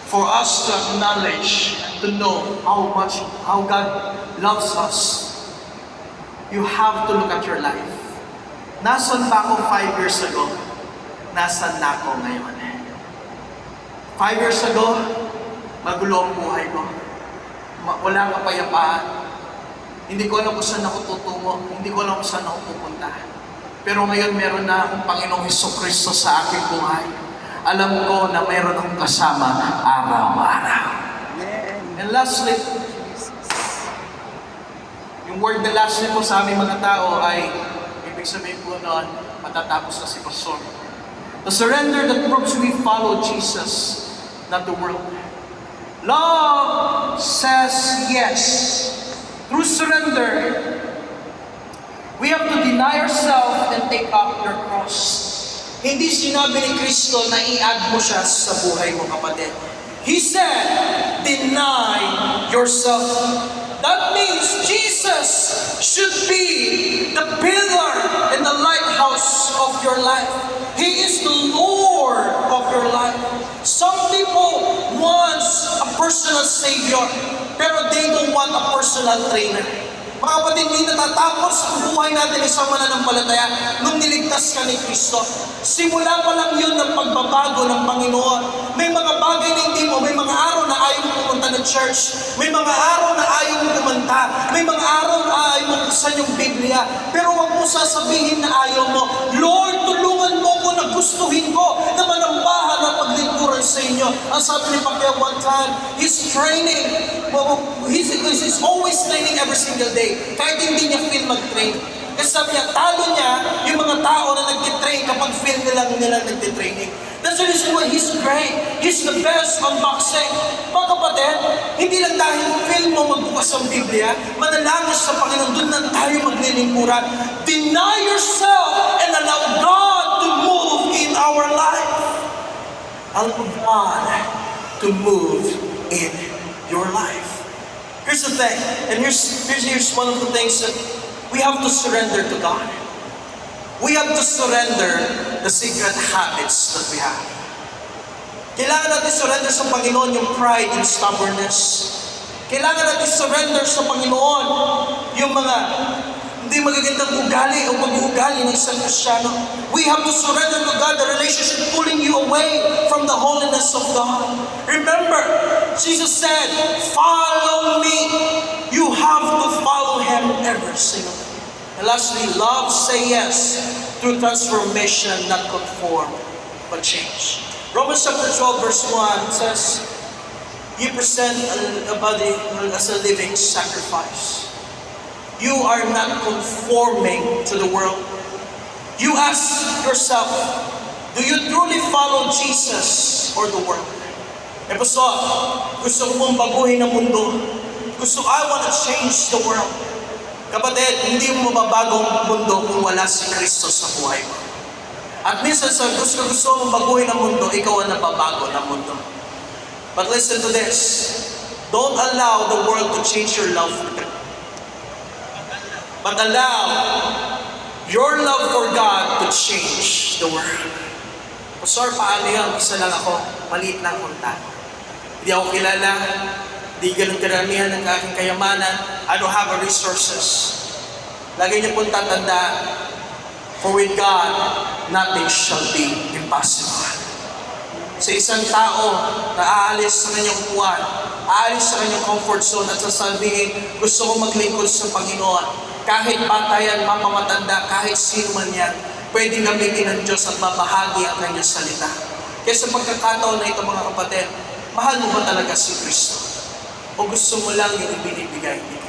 for us to acknowledge, to know how God loves us, you have to look at your life. Nasaan ba ako 5 years ago? Nasaan na ako ngayon? 5 years ago, magulo ang buhay ko. Wala kapayapaan. Hindi ko alam kung saan ako tutungo. Hindi ko alam kung saan ako pupunta. Pero ngayon meron na akong Panginoong Hesukristo sa aking buhay. Alam ko na meron akong kasama araw-araw. And lastly, yung word na lastly po sa aming mga tao ay, ibig sabihin po noon, matatapos na si Pastor. The surrender that proves we follow Jesus, not the world. Love says yes. Through surrender, we have to deny ourselves and take up your cross. Hindi sinabi ni Kristo na i-add mo siya sa buhay mo, kapatid. He said, deny yourself. That means Jesus should be the pillar and the lighthouse of your life. He is the Lord of your life. Some people want a personal Savior, pero they don't want a personal trainer. Mga kapatid, hindi natatapos ang buhay natin isang mananampalataya nung niligtas ka ni Kristo. Simula pa lang yun ng pagbabago ng Panginoon. May mga bagay na hindi mo, may mga araw na ayaw mo pumunta ng church, may mga araw na ayaw mo kumanta, may mga araw na ayaw mo buksan yung Biblia, pero huwag mo sasabihin na ayaw mo, Lord, tulungan mo ko na gustuhin ko na manambahan at paglingkuran sa inyo. Ang sabi ni Pacquiao one time, he's training. He's always training every single day. Kahit hindi niya feel mag-train. Kasi sabi niya, talo niya yung mga tao na nag-train kapag feel nila nag-training. That's the reason why he's great. He's the best on boxing. Mga kapatid, hindi lang dahil feel mo magbukas ang Biblia, manalangin sa Panginoon, doon lang tayo maglilingkuran. Deny yourself and allow God to move in our life. Allow God to move in your life. Here's the thing, and here's one of the things that we have to surrender to God. We have to surrender the secret habits that we have. Kailangan natin surrender sa Panginoon yung pride and stubbornness. Kailangan natin surrender sa Panginoon yung mga hindi magagandang ugali o pag-uugali ng isang Kristiyano. We have to surrender to God the relationship pulling you away from the holiness of God. Remember, Jesus said, follow me. You have to follow Him every single day. And lastly, love, say yes through transformation, not conform, but change. Romans chapter 12 verse 1 says, you present a body as a living sacrifice. You are not conforming to the world. You ask yourself, do you truly follow Jesus or the world? Pastor, gusto mong baguhin ang mundo. I want to change the world. Kapatid, hindi mo mababago ang mundo kung wala si Kristo sa buhay mo. At minsan sa gusto mong baguhin ang mundo, ikaw ang nababago ng mundo. But listen to this. Don't allow the world to change your love for God. But allow your love for God to change the world. Pastor, paano yan? Isa lang ako. Maliit lang akong tao. Hindi ako kilala. Hindi ganun karamihan ng aking kayamanan. I don't have the resources. Lagi niyo pong tatandaan, for with God, nothing shall be impossible. Sa isang tao na aalis sa kanyang upuan, aalis sa kanyang comfort zone at sasabihin, gusto ko maglingkod sa Panginoon. Kahit bata yan, mapamatanda, kahit sino man yan, pwedeng gamitin ng Diyos at mabahagi ang kanyang salita. Kaya sa pagkakataon na ito, mga kapatid, mahal mo ba talaga si Kristo? O gusto mo lang yung ibinibigay ni Kristo?